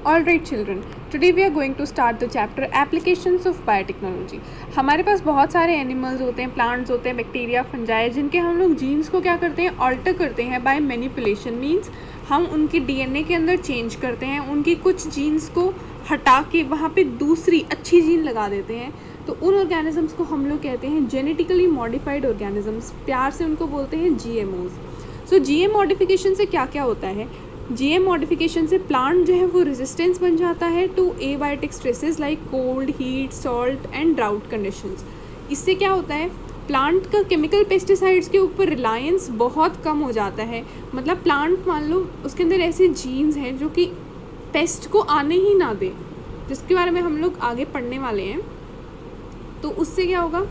All right children, today we are going to start the chapter applications of biotechnology। हमारे पास बहुत सारे animals होते हैं, प्लांट्स होते हैं, बैक्टीरिया, फंजाई, जिनके हम लोग जीन्स को क्या करते हैं, ऑल्टर करते हैं बाय मैनिपुलेशन। मीन्स हम उनकी डीएनए के अंदर चेंज करते हैं, उनकी कुछ जीन्स को हटा के वहाँ पे दूसरी अच्छी जीन लगा देते हैं। तो उन ऑर्गेनिजम्स को हम लोग कहते हैं जेनेटिकली मॉडिफाइड ऑर्गेनिजम्स, प्यार से उनको बोलते हैं जीएमओज। सो जीएम मॉडिफिकेशन से क्या क्या होता है? जीएम मॉडिफिकेशन से प्लांट जो है वो रेजिस्टेंस बन जाता है to abiotic stresses like cold, heat, salt and drought conditions. इससे क्या होता है, प्लांट का केमिकल पेस्टिसाइड्स के ऊपर रिलायंस बहुत कम हो जाता है। मतलब प्लांट मान लो उसके अंदर ऐसे जीन्स हैं जो कि पेस्ट को आने ही ना दे, जिसके बारे में हम लोग आगे पढ़ने वाले हैं। तो उससे क्या होगा,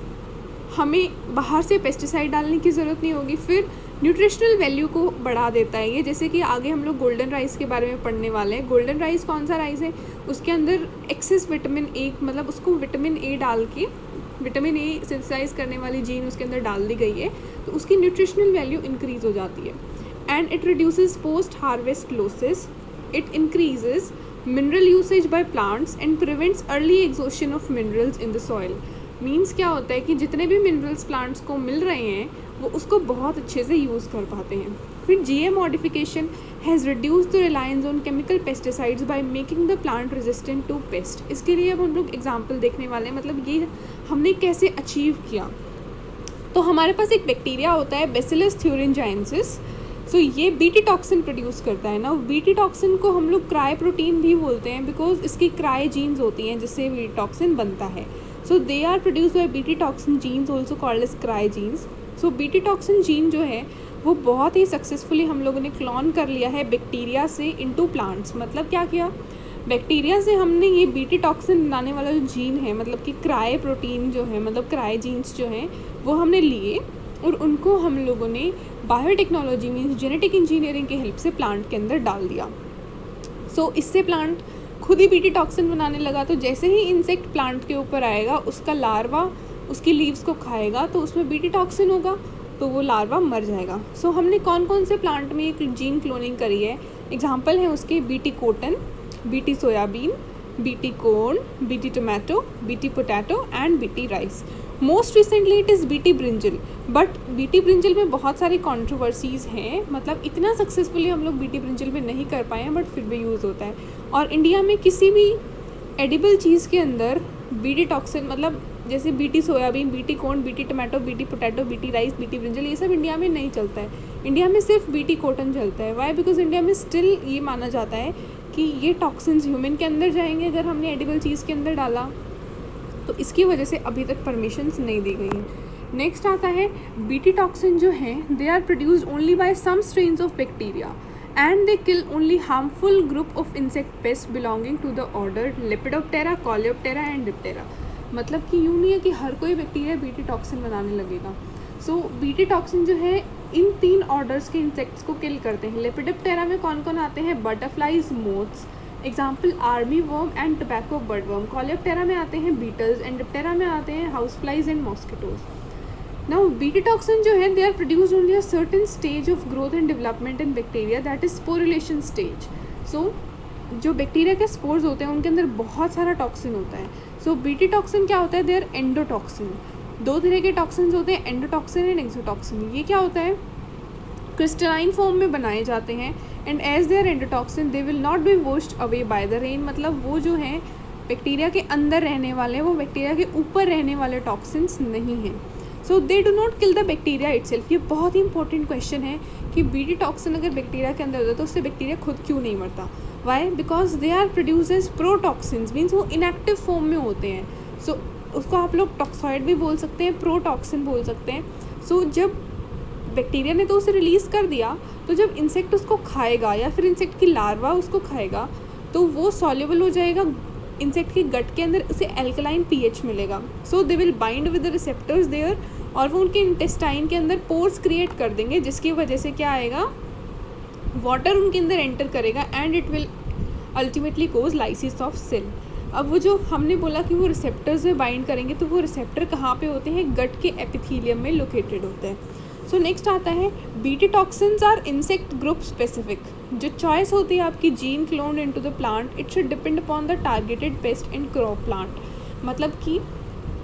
हमें बाहर से पेस्टिसाइड डालने की ज़रूरत नहीं होगी। फिर न्यूट्रिशनल वैल्यू को बढ़ा देता है ये, जैसे कि आगे हम लोग गोल्डन राइस के बारे में पढ़ने वाले हैं। गोल्डन राइस कौन सा राइस है, उसके अंदर एक्सेस विटामिन ए, मतलब उसको विटामिन ए डाल के, विटामिन ए सिंथेसाइज करने वाली जीन उसके अंदर डाल दी गई है, तो उसकी न्यूट्रिशनल वैल्यू इंक्रीज हो जाती है। And it reduces post harvest losses, it increases mineral usage by plants and prevents early exhaustion of minerals in the soil. Means क्या होता है कि जितने भी मिनरल्स प्लांट्स को मिल रहे हैं वो उसको बहुत अच्छे से यूज़ कर पाते हैं। फिर GM modification has reduce the reliance on chemical pesticides by making the plant resistant to pest. इसके लिए अब हम लोग एग्जांपल देखने वाले हैं, मतलब ये हमने कैसे अचीव किया। तो हमारे पास एक बैक्टीरिया होता है बैसिलस थ्यूरिंजाइनेसिस। सो ये बीटी टॉक्सिन प्रोड्यूस करता है ना। बीटी टॉक्सिन को हम लोग क्राई प्रोटीन भी बोलते हैं, बिकॉज इसकी क्राई जीन्स होती हैं जिससे बीटी टॉक्सिन बनता है। So they are produce by BT toxin genes also called as cry genes. So BT toxin gene जो है वो बहुत ही सक्सेसफुली हम लोगों ने क्लोन कर लिया है बैक्टीरिया से इनटू प्लांट्स। मतलब क्या किया, बैक्टीरिया से हमने ये बीटी टॉक्सिन बनाने वाला जो जीन है, मतलब कि क्राई प्रोटीन जो है, मतलब क्राई जीन्स जो हैं वो हमने लिए और उनको हम लोगों ने बायोटेक्नोलॉजी मीन्स जेनेटिक इंजीनियरिंग की हेल्प से प्लांट के अंदर डाल दिया। सो इससे प्लांट खुद ही बीटी टॉक्सिन बनाने लगा। तो जैसे ही इंसेक्ट प्लांट के ऊपर आएगा, उसका लार्वा उसकी लीव्स को खाएगा तो उसमें बीटी टॉक्सिन होगा, तो वो लार्वा मर जाएगा। सो हमने कौन कौन से प्लांट में एक जीन क्लोनिंग करी है, एग्जाम्पल है उसके BT cotton, BT soybean, BT corn, BT tomato, BT potato and BT rice. Most recently it is BT brinjal. But BT brinjal में बहुत सारी कॉन्ट्रोवर्सीज़ हैं, मतलब इतना सक्सेसफुली हम लोग बीटी ब्रिंजल में नहीं कर पाए हैं, बट फिर भी यूज़ होता है। और इंडिया में किसी भी एडिबल चीज़ के अंदर बीटी टॉक्सिन, मतलब जैसे BT soybean, BT corn, BT tomato, BT potato, BT rice, BT brinjal, ये सब इंडिया में नहीं चलता है। इंडिया में सिर्फ बीटी कॉटन चलता है। वाई? बिकॉज इंडिया में स्टिल ये माना जाता है कि ये टॉक्सिन्स ह्यूमन के अंदर जाएंगे अगर हमने एडिबल चीज़ के अंदर डाला, तो इसकी वजह से अभी तक परमिशंस नहीं दी गई हैं। नेक्स्ट आता है बीटी टॉक्सिन जो है they are produced only by some strains of bacteria and they kill only harmful group of insect pests belonging to the order Lepidoptera, Coleoptera and Diptera। मतलब कि यूँ नहीं है कि हर कोई बैक्टीरिया बीटी टॉक्सिन बनाने लगेगा। सो बीटी टॉक्सिन जो है इन 3 ऑर्डर्स के इंसेक्ट्स को किल करते हैं। लेपिडोप्टेरा में कौन कौन आते हैं, butterflies, moths, example army worm and tobacco budworm. Coleoptera में आते हैं बीटल्स एंड डिप्टेरा में आते हैं house flies and mosquitoes. Now BT toxin जो है they are produced only a certain stage of growth and development in bacteria, that is sporulation stage. So जो bacteria के स्पोर्स होते हैं उनके अंदर बहुत सारा टॉक्सिन होता है। सो बीटी टॉक्सिन क्या होता है, दे आर एंडोटॉक्सिन। 2 तरह के टॉक्सिन्स होते हैं, एंडोटॉक्सिन एंड एक्सोटॉक्सिन। ये क्या होता है, क्रिस्टलाइन फॉर्म में बनाए जाते हैं and as they are endotoxin they will not be washed away by the rain. मतलब वो जो है बैक्टीरिया के अंदर रहने वाले, वो बैक्टीरिया के ऊपर रहने वाले टॉक्सिन्स नहीं हैं। So they do not kill the bacteria itself. ये बहुत ही इंपॉर्टेंट क्वेश्चन है कि बीटी टॉक्सिन अगर बैक्टीरिया के अंदर होता है तो उससे बैक्टीरिया खुद क्यों नहीं मरता। Why? Because they are produce as protoxins, means वो इनएक्टिव फॉर्म में होते हैं। सो उसको आप लोग टॉक्सॉइड भी बोल सकते हैं, प्रोटॉक्सिन बोल सकते हैं। सो जब बैक्टीरिया ने तो उसे रिलीज़ कर दिया, तो जब इंसेक्ट उसको खाएगा या फिर इंसेक्ट की लार्वा उसको खाएगा तो वो सॉल्युबल हो जाएगा इंसेक्ट के गट के अंदर, उसे एल्कलाइन पीएच मिलेगा। So they will bind with the receptors there, और वो उनके इंटेस्टाइन के अंदर पोर्स क्रिएट कर देंगे, जिसकी वजह से क्या आएगा, वाटर उनके अंदर एंटर करेगा and it will ultimately cause lysis of cell. अब वो जो हमने बोला कि वो रिसेप्टर्स में बाइंड करेंगे, तो वो रिसेप्टर कहाँ पे होते हैं, गट के एपिथेलियम में लोकेटेड होते हैं। सो नेक्स्ट आता है BT toxins are insect group specific. जो चॉइस होती है आपकी gene cloned into the plant, it should depend upon the targeted pest in crop plant. मतलब कि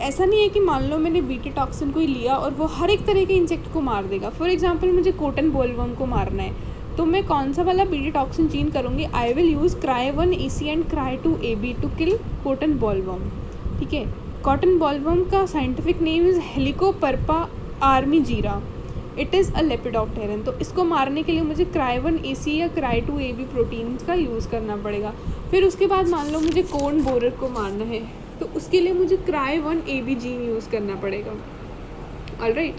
ऐसा नहीं है कि मान लो मैंने बीटी टॉक्सिन को ही लिया और वो हर एक तरह के इंसेक्ट को मार देगा। फॉर एग्जांपल मुझे कॉटन बॉलवर्म को मारना है, तो मैं कौन सा वाला बीटी टॉक्सिन जीन करूँगी? I will use Cry1AC and Cry2AB to kill cotton bollworm. ठीक है, कॉटन बॉलवर्म का scientific name is Helicoverpa armigera, it is a lepidopteran. तो इसको मारने के लिए मुझे Cry1AC या Cry2AB प्रोटीन का यूज़ करना पड़ेगा। फिर उसके बाद मान लो मुझे कोर्न बोरर को मारना है, तो उसके लिए मुझे Cry1AB जीन यूज़ करना पड़ेगा। ऑलराइट,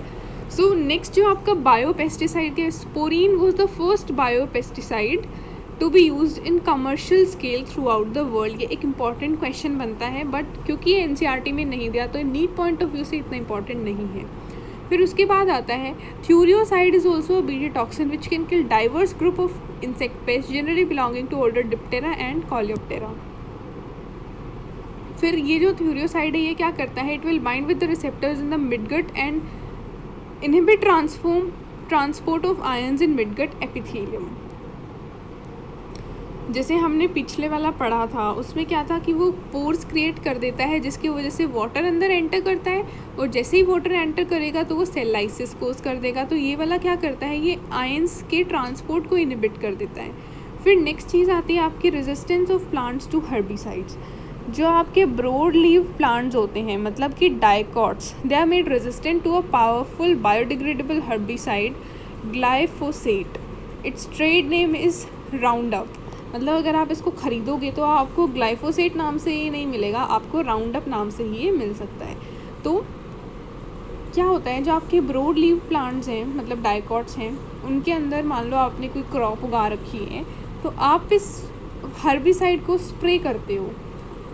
सो नेक्स्ट जो आपका बायो पेस्टिसाइड है, Sporeine was the first biopesticide to be use in commercial scale throughout the world. ये एक इंपॉर्टेंट क्वेश्चन बनता है, बट क्योंकि ये NCERT में नहीं दिया तो नीट पॉइंट ऑफ व्यू से इतना इंपॉर्टेंट नहीं है। फिर उसके बाद आता है furiocide is also a BT toxin which can kill diverse group of insect pest generally belonging to order Diptera and Coleoptera. फिर ये जो फ्यूरियोसाइड है ये क्या करता है? It will bind with the receptors in the midgut and inhibit transport of ions in midgut epithelium. जैसे हमने पिछले वाला पढ़ा था, उसमें क्या था कि वो पोर्स क्रिएट कर देता है जिसकी वजह से वाटर अंदर एंटर करता है, और जैसे ही वाटर एंटर करेगा तो वो सेल लाइसिस कोज कर देगा। तो ये वाला क्या करता है? ये आयंस के ट्रांसपोर्ट को इनहिबिट कर देता है। फिर नेक्स्ट चीज़ आती है आपकी resistance of plants to herbicides. जो आपके ब्रॉड लीव प्लांट्स होते हैं, मतलब कि dicots, they are made resistant to a powerful biodegradable herbicide glyphosate. Its trade name is Roundup. मतलब अगर आप इसको ख़रीदोगे तो आपको ग्लाइफोसेट नाम से ये नहीं मिलेगा, आपको राउंड अप नाम से ही ये मिल सकता है। तो क्या होता है, जो आपके ब्रॉड लीव प्लांट्स हैं, मतलब डाइकॉट्स हैं, उनके अंदर मान लो आपने कोई क्रॉप उगा रखी है, तो आप इस हर्बिसाइड को स्प्रे करते हो,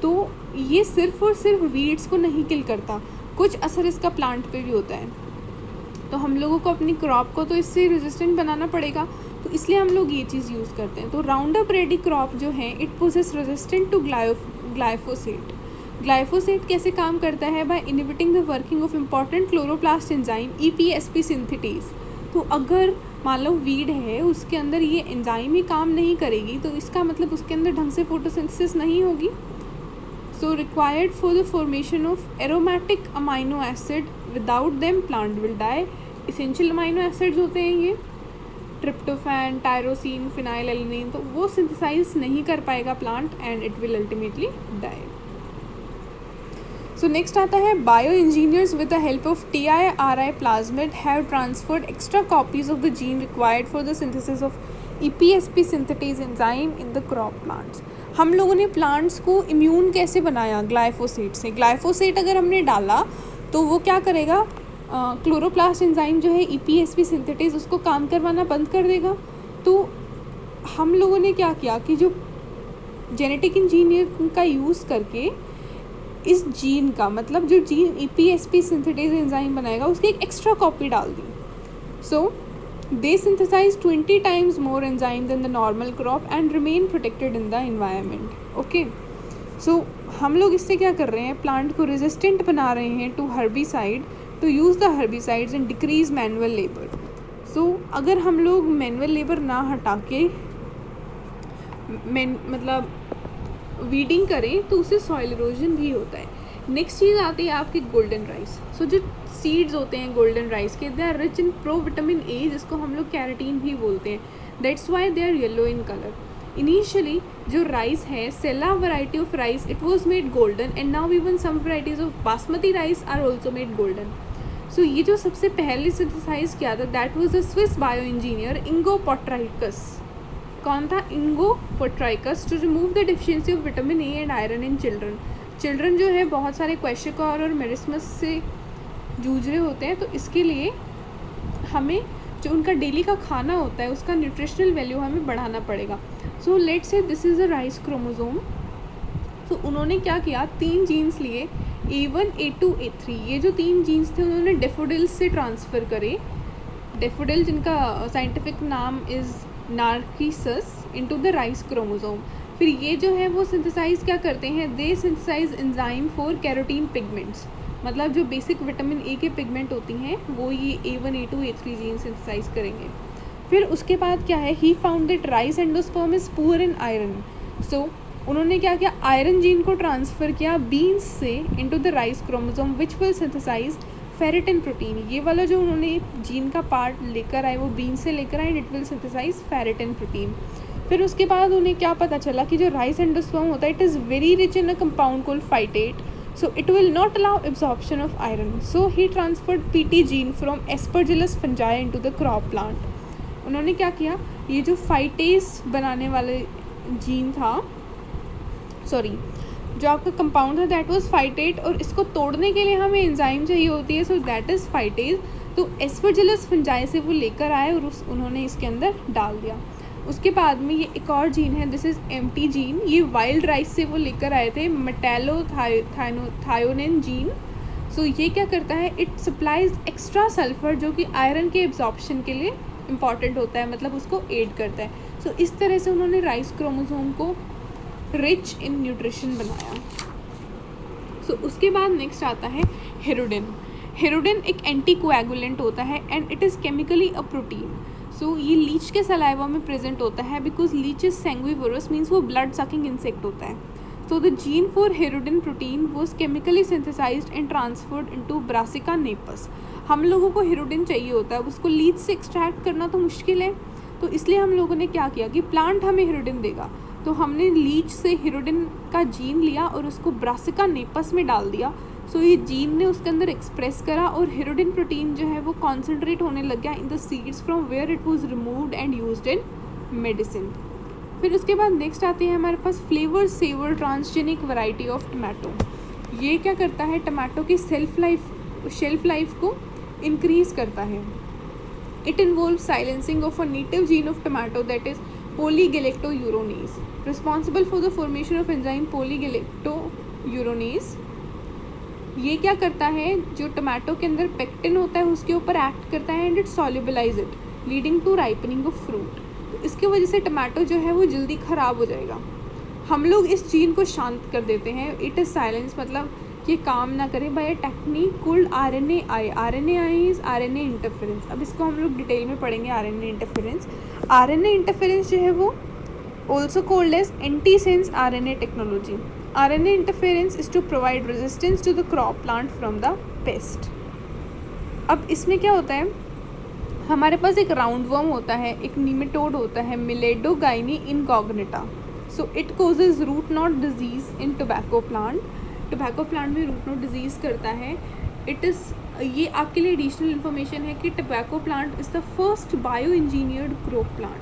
तो ये सिर्फ और सिर्फ वीड्स को नहीं किल करता, कुछ असर इसका प्लांट पे भी होता है। तो हम लोगों को अपनी क्रॉप को तो इससे रेजिस्टेंट बनाना पड़ेगा, तो इसलिए हम लोग ये चीज़ यूज़ करते हैं। तो राउंड अप रेडी क्रॉप जो है, it posses resistant to glyphosate. Glyphosate कैसे काम करता है? By inhibiting the working of important chloroplast enzyme EPSP synthetase. तो अगर मान लो वीड है, उसके अंदर ये एंजाइम ही काम नहीं करेगी, तो इसका मतलब उसके अंदर ढंग से फोटोसिंथेसिस नहीं होगी। So required for the formation of aromatic amino acid, without them plant will die. Essential amino acids होते हैं ये, ट्रिप्टोफैन, टायरोसिन, फिनाइलएलनिन, तो वो सिंथेसाइज नहीं कर पाएगा plant and it will ultimately die. So next आता है bio engineers with the help of TIRI plasmid have transferred extra copies of the gene required for the synthesis of EPSP synthetase enzyme in the crop plants. हम लोगों ने plants को immune कैसे बनाया? Glyphosate से। Glyphosate अगर हमने डाला तो वो क्या करेगा? क्लोरोप्लास्ट एंजाइम जो है EPSP सिंथेटेज, उसको काम करवाना बंद कर देगा। तो हम लोगों ने क्या किया कि जो जेनेटिक इंजीनियर का यूज़ करके इस जीन का, मतलब जो जीन EPSP सिंथेटेज एंजाइम बनाएगा, उसकी एक एक्स्ट्रा कॉपी डाल दी। सो दे synthesise 20 times more enzyme than the normal crop and remain protected in the environment. Okay, so हम लोग इससे क्या कर रहे हैं? प्लांट को रेजिस्टेंट बना रहे हैं to herbicide, to use the herbicides and decrease manual labour. So अगर हम लोग मैनुअल लेबर ना हटा के मतलब वीडिंग करें तो उससे सॉइल इरोजन भी होता है। नेक्स्ट चीज़ आती है आपकी गोल्डन राइस। सो जो सीड्स होते हैं गोल्डन राइस के, they are rich in provitamin A, जिसको हम लोग कैरोटीन भी बोलते हैं। That's why they are yellow in colour. Initially जो राइस है, sela variety of rice, it was made golden and now even some varieties of basmati rice are also made golden. So ये जो सबसे पहले सिंथेसाइज किया था, that was the Swiss bio engineer Ingo Potrykus. कौन था? Ingo Potrykus, to remove the deficiency of vitamin A and iron in children. Children जो है बहुत सारे क्वेश्चकोर और मेरिस्मस से जूझ रहे होते हैं, तो इसके लिए हमें जो उनका डेली का खाना होता है उसका न्यूट्रिशनल वैल्यू हमें बढ़ाना पड़ेगा। So let's say this is a rice chromosome. तो उन्होंने क्या किया? 3 जीन्स लिए, A1, A2, A3। ये जो 3 जीन्स थे उन्होंने डेफोडिल्स से ट्रांसफ़र करे। डेफोडिल, जिनका साइंटिफिक नाम is Narcissus, into the rice chromosome. फिर ये जो है वो सिंथेसाइज क्या करते हैं? They synthesize enzyme for carotene pigments. मतलब जो बेसिक विटामिन ए के पिगमेंट होती हैं वो ये A1, A2, A3 gene synthesise करेंगे। फिर उसके बाद क्या है, he found that rice endosperm is poor in iron. So उन्होंने क्या किया, आयरन जीन को ट्रांसफ़र किया बीन्स से into the rice chromosome which will synthesize ferritin protein. ये वाला जो उन्होंने जीन का पार्ट लेकर आए वो बीन से लेकर आए, it will synthesize ferritin protein. फिर उसके बाद उन्हें क्या पता चला कि जो राइस एंडोस्पर्म होता है it is very rich in a compound called phytate, so it will not allow absorption of iron, so he transferred pt gene from Aspergillus fungi into the crop plant। उन्होंने क्या किया, ये जो फाइटेस बनाने वाले gene था, सॉरी जो आपका कंपाउंड था दैट वाज फाइटेट, और इसको तोड़ने के लिए हमें एंजाइम चाहिए होती है, सो दैट इज़ फाइटेज। तो एस्परजिलस फंजाई से वो लेकर आए और उन्होंने इसके अंदर डाल दिया। उसके बाद में ये एक और जीन है, दिस इज़ एम्प्टी जीन, ये वाइल्ड राइस से वो लेकर आए थे, मेटालोथायोनिन जीन। सो ये क्या करता है, इट सप्लाइज एक्स्ट्रा सल्फर जो कि आयरन के एब्जॉर्प्शन के लिए इम्पॉर्टेंट होता है, मतलब उसको एड करता है। सो इस तरह से उन्होंने राइस क्रोमोसोम को रिच इन न्यूट्रिशन बनाया। सो उसके बाद नेक्स्ट आता है हेरोडिन। हेरोडिन एक एंटीकोएगुलेंट होता है and it is chemically a protein. So ये लीच के सलाइवा में प्रेजेंट होता है because leech is sanguivorous, means वो ब्लड सकिंग इंसेक्ट होता है। So the gene for hirudin protein was chemically synthesized and transferred into Brassica napus. हम लोगों को हेरोडिन चाहिए होता है, उसको लीच से एक्सट्रैक्ट करना तो मुश्किल है, तो इसलिए हम लोगों ने क्या किया कि प्लांट हमें हेरोडिन देगा, तो हमने लीच से हेरोडिन का जीन लिया और उसको ब्रासिका नेपस में डाल दिया। सो ये जीन ने उसके अंदर एक्सप्रेस करा और हेरोडिन प्रोटीन जो है वो कॉन्सेंट्रेट होने लग गया in the seeds from where it was removed and used in medicine. फिर उसके बाद नेक्स्ट आते हैं हमारे पास Flavr Savr transgenic variety of tomato. ये क्या करता है, टमाटो की शेल्फ लाइफ को इंक्रीज करता है। It involve silencing of a native gene of tomato that is polygalactouronase, responsible for the formation of enzyme polygalactouronase। ये क्या करता है, जो टमाटो के अंदर पेक्टिन होता है उसके ऊपर एक्ट करता है and it solubilize it leading to ripening of fruit. तो इसकी वजह से टमाटो जो है वो जल्दी ख़राब हो जाएगा। हम लोग इस जीन को शांत कर देते हैं, इट इज़ साइलेंस, मतलब ये काम ना करे by technique called RNAi। RNAi is RNA interference. अब इसको हम लोग डिटेल में पढ़ेंगे। RNA इंटरफेरेंस, RNA इंटरफेरेंस जो है वो also called as antisense RNA technology. RNA interference is to provide resistance to the crop plant from the pest. अब इसमें क्या होता है, हमारे पास एक राउंड वर्म होता है, एक नीमेटोड होता है Meloidogyne incognita. So it causes root knot disease in tobacco plant. Tobacco plant में रूट नॉट डिजीज़ करता है। इट इज़, ये आपके लिए एडिशनल इन्फॉर्मेशन है कि tobacco plant is the first bio engineered crop plant.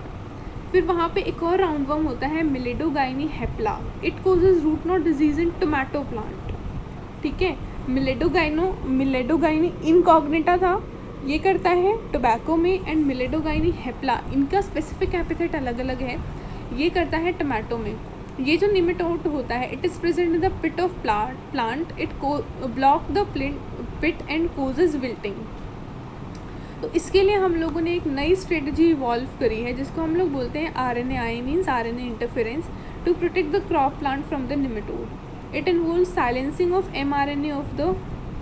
फिर वहाँ पे एक और राउंड वर्म होता है Meloidogyne hapla, it causes root knot disease in tomato plant. ठीक है, मिलेडोगाइनी इनकॉग्निटा था, ये करता है टोबैको में, एंड मिलेडोगाइनी हेप्ला इनका स्पेसिफिक एपिथेट अलग अलग है, ये करता है टोमेटो में। ये जो निमेटोड होता है it is present in the pit of plant, it block the pit and causes wilting. तो इसके लिए हम लोगों ने एक नई स्ट्रेटजी इवॉल्व करी है जिसको हम लोग बोलते हैं RNAi, means RNA interference, to protect the crop plant from the nematode. It involve silencing of mRNA of the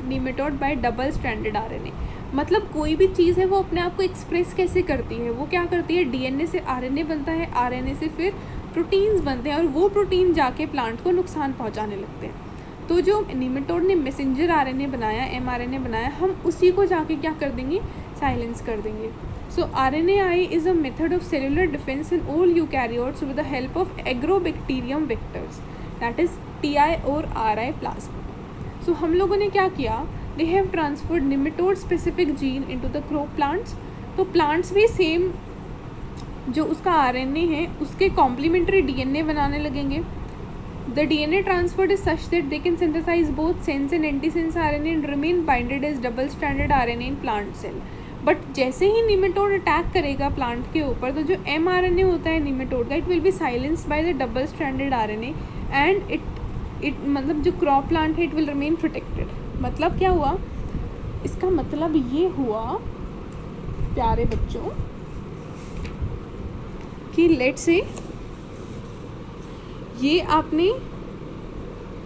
nematode by double stranded RNA। मतलब कोई भी चीज़ है वो अपने आप को एक्सप्रेस कैसे करती है, वो क्या करती है, DNA से RNA बनता है, RNA से फिर प्रोटीन्स बनते हैं और वो प्रोटीन जाके प्लांट को नुकसान पहुंचाने लगते हैं। तो जो निमेटोड ने मैसेंजर RNA बनाया, mRNA बनाया, हम उसी को जाके क्या कर देंगे, साइलेंस कर देंगे। So RNAi is a method of cellular defence in all eukaryotes with the help of agrobacterium vectors, that is TI और RI प्लाज्मा। सो हम लोगों ने क्या किया, they have transferred nematode specific gene into the crop plants. तो plants भी same जो उसका RNA है उसके कॉम्प्लीमेंट्री DNA बनाने लगेंगे। The DNA transferred is such that they can synthesise both sense and antisense RNA and remain binded as double stranded RNA in plant cell. But जैसे ही निमेटोड अटैक करेगा plant के ऊपर, तो जो mRNA होता है निमेटोड का, it will be silenced by the double stranded RNA and it मतलब जो क्रॉप प्लांट है इट विल रिमेन प्रोटेक्टेड। मतलब क्या हुआ, इसका मतलब ये हुआ प्यारे बच्चों कि लेट्स से ये आपने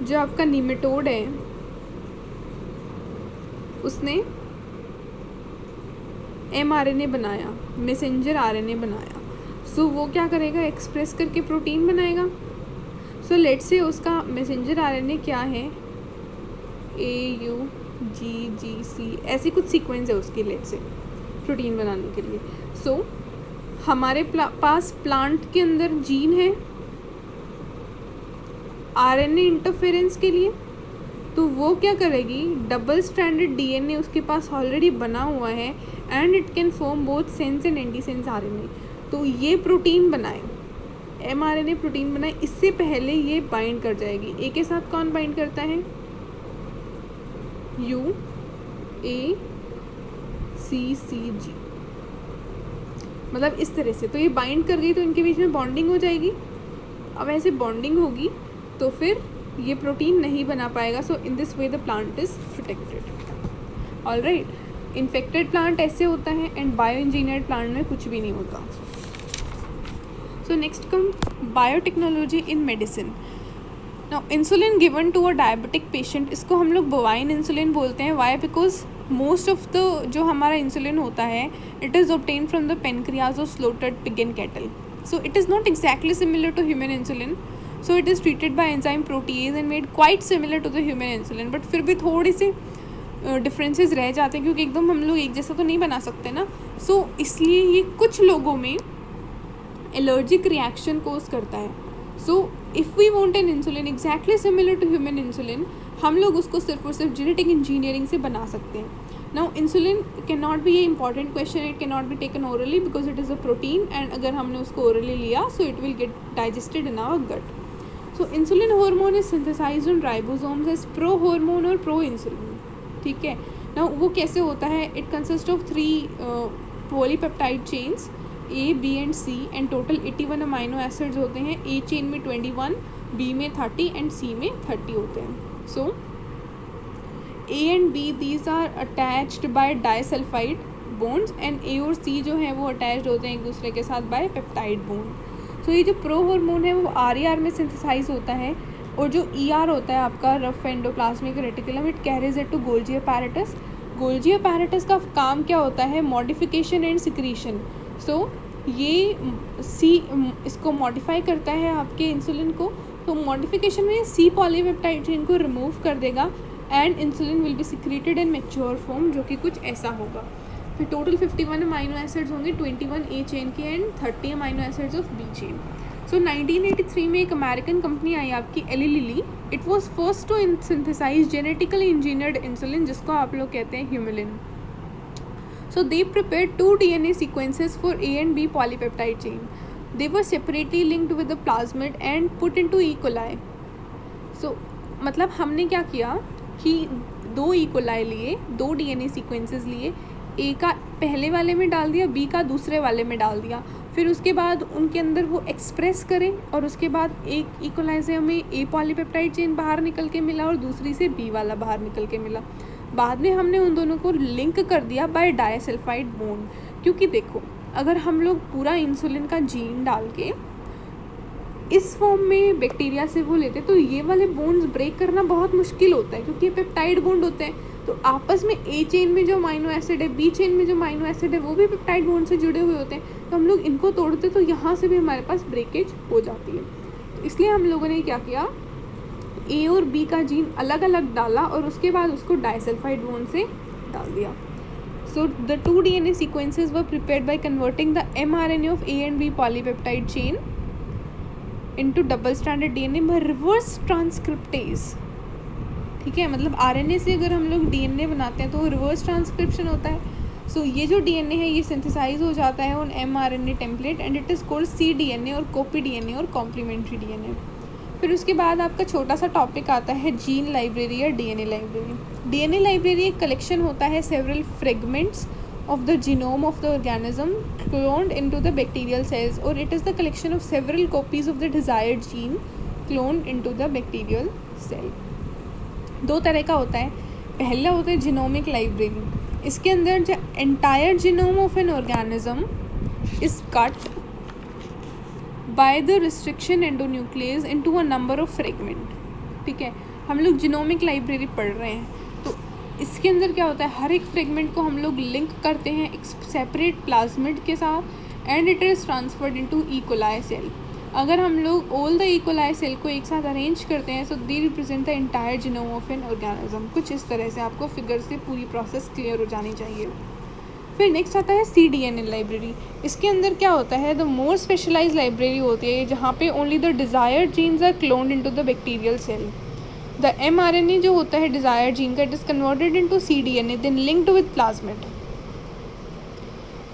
जो आपका निमेटोड है उसने mRNA बनाया, मैसेंजर RNA बनाया, सो वो क्या करेगा, एक्सप्रेस करके प्रोटीन बनाएगा। सो लेट्स से उसका मैसेंजर RNA क्या है, AUGGC, ऐसी कुछ सीक्वेंस है उसकी, लेट्स से प्रोटीन बनाने के लिए। सो हमारे पास प्लांट के अंदर जीन है RNA इंटरफेरेंस के लिए, तो वो क्या करेगी, डबल स्ट्रैंडेड DNA उसके पास ऑलरेडी बना हुआ है and it can form both sense and antisense RNA। तो ये प्रोटीन बनाए, mRNA प्रोटीन बनाए, इससे पहले ये बाइंड कर जाएगी। ए के साथ कौन बाइंड करता है, UACCG, मतलब इस तरह से। तो ये बाइंड कर गई तो इनके बीच में बॉन्डिंग हो जाएगी। अब ऐसे बॉन्डिंग होगी तो फिर ये प्रोटीन नहीं बना पाएगा। So in this way the plant is protected. Alright, infected plant ऐसे होता है एंड बायो इंजीनियर्ड प्लांट में कुछ भी नहीं होता। So next come biotechnology in medicine. Now insulin given to a diabetic patient, इसको हम लोग बोवाइन इंसुलिन बोलते हैं। Why, because most of the जो हमारा इंसुलिन होता है it is obtain from the pancreas of slaughtered pig and cattle. So it is not exactly similar to human insulin, so it is treated by enzyme protease and made quite similar to the human insulin, but फिर भी थोड़ी सी differences रह जाते हैं क्योंकि एकदम हम लोग एक जैसा तो नहीं बना सकते ना। सो इसलिए ये कुछ लोगों में एलर्जिक रिएक्शन कोज करता है। So if we want an insulin exactly similar to human insulin, हम लोग उसको सिर्फ और सिर्फ जेनेटिक इंजीनियरिंग से बना सकते हैं। Now insulin can not be a important question, it can not be taken orally because it is a protein and अगर हमने उसको ओरली लिया so it will get digested in our gut. So insulin hormone is synthesised on ribosomes as pro hormone और pro insulin. ठीक है, now वो कैसे होता है, it consist of 3 polypeptide chains A, B and C and total 81 amino acids होते हैं। A chain में 21, B में 30 एंड C में 30 होते हैं। So A and B these are attached by disulphide bonds and A और C जो है वो अटैच्ड होते हैं एक दूसरे के साथ बाय पेप्टाइड बॉन्ड। सो ये जो प्रो हार्मोन है वो RER में सिंथेसाइज होता है और जो ER होता है आपका rough endoplasmic reticulum, it carries it to Golgi apparatus. Golgi apparatus का काम क्या होता है, मॉडिफिकेशन एंड सिक्रीशन। सो ये इसको मॉडिफाई करता है आपके इंसुलिन को। तो मॉडिफिकेशन में C पॉलीपेप्टाइड चेन को रिमूव कर देगा and insulin will be secreted in mature form, जो कि कुछ ऐसा होगा। फिर टोटल 51 अमाइनो एसिड्स होंगे, 21 A चेन के and 30 amino acids of B chain. So 1983 में एक अमेरिकन कंपनी आई आपकी Eli Lilly, it was first to synthesize genetically engineered insulin, जिसको आप लोग कहते हैं Humulin. So they prepared 2 DNA sequences for A and B polypeptide chain. They were separately linked with the plasmid and put into E. coli. So मतलब हमने क्या किया कि 2 E. coli लिए, 2 DNA sequences लिए, A का पहले वाले में डाल दिया, B का दूसरे वाले में डाल दिया, फिर उसके बाद उनके अंदर वो एक्सप्रेस करें और उसके बाद एक E. coli से हमें A पॉलीपेप्टाइड चेन बाहर निकल के मिला और दूसरी से B वाला बाहर निकल के मिला। बाद में हमने उन दोनों को लिंक कर दिया बाय डाइसल्फाइड बॉन्ड, क्योंकि देखो अगर हम लोग पूरा इंसुलिन का जीन डाल के इस फॉर्म में बैक्टीरिया से वो लेते तो ये वाले बॉन्ड्स ब्रेक करना बहुत मुश्किल होता है क्योंकि ये पेप्टाइड बॉन्ड होते हैं। तो आपस में A चेन में जो अमाइनो एसिड है, B चेन में जो अमाइनो एसिड है, वो भी पेप्टाइड बॉन्ड से जुड़े हुए होते हैं। तो हम लोग इनको तोड़ते तो यहाँ से भी हमारे पास ब्रेकेज हो जाती है। तो इसलिए हम लोगों ने क्या किया, A और B का जीन अलग अलग डाला और उसके बाद उसको डाइसल्फाइड बॉन्ड से डाल दिया। So the 2 DNA sequences were prepared by converting the mRNA of A and B polypeptide chain into double stranded DNA by reverse transcriptase। ठीक है, मतलब RNA से अगर हम लोग DNA बनाते हैं तो रिवर्स ट्रांसक्रिप्शन होता है। सो ये जो DNA है ये सिंथेसाइज हो जाता है on mRNA template and it is called cDNA और कॉपी DNA और कॉम्प्लीमेंट्री DNA। फिर उसके बाद आपका छोटा सा टॉपिक आता है जीन लाइब्रेरी या DNA लाइब्रेरी। DNA लाइब्रेरी एक कलेक्शन होता है several fragments of the genome of the organism cloned into the bacterial cells, or it is the collection of several copies of the desired gene cloned into the bacterial cell। 2 तरह का होता है, पहला होता है genomic library, इसके अंदर जो entire genome of an organism is cut by the restriction endonuclease into a number of fragment. ठीक है, हम लोग जीनोमिक लाइब्रेरी पढ़ रहे हैं, तो इसके अंदर क्या होता है, हर एक फ्रेगमेंट को हम लोग लिंक करते हैं एक सेपरेट प्लाज्मिड के साथ and it is transferred into E coli cell. अगर हम लोग all the E coli cell को एक साथ अरेंज करते हैं so they represent the entire genome of an organism. कुछ इस तरह से आपको फिगर से पूरी प्रोसेस क्लियर हो जानी चाहिए। फिर नेक्स्ट आता है cDNA लाइब्रेरी। इसके अंदर क्या होता है, द मोर स्पेशलाइज लाइब्रेरी होती है जहाँ पे only the desired genes are cloned into the bacterial cell. The mRNA जो होता है डिज़ायर्ड जीन का, it is converted into cDNA then linked with plasmid.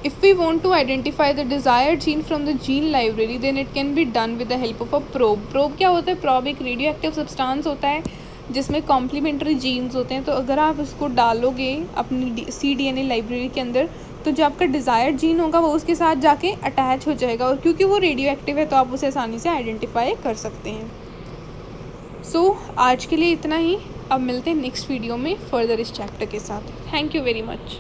If we want to identify the desired gene from the gene library, then it can be done with the help of a probe. Probe क्या होता है, probe एक radio active substance होता है जिसमें complementary jeans होते हैं। तो अगर आप इसको डालोगे अपनी cDNA लाइब्रेरी के अंदर तो जो आपका डिज़ायर्ड जीन होगा वो उसके साथ जाके अटैच हो जाएगा, और क्योंकि वो रेडियो एक्टिव है तो आप उसे आसानी से आइडेंटिफाई कर सकते हैं। सो आज के लिए इतना ही। अब मिलते हैं नेक्स्ट वीडियो में फर्दर इस चैप्टर के साथ। Thank you very much.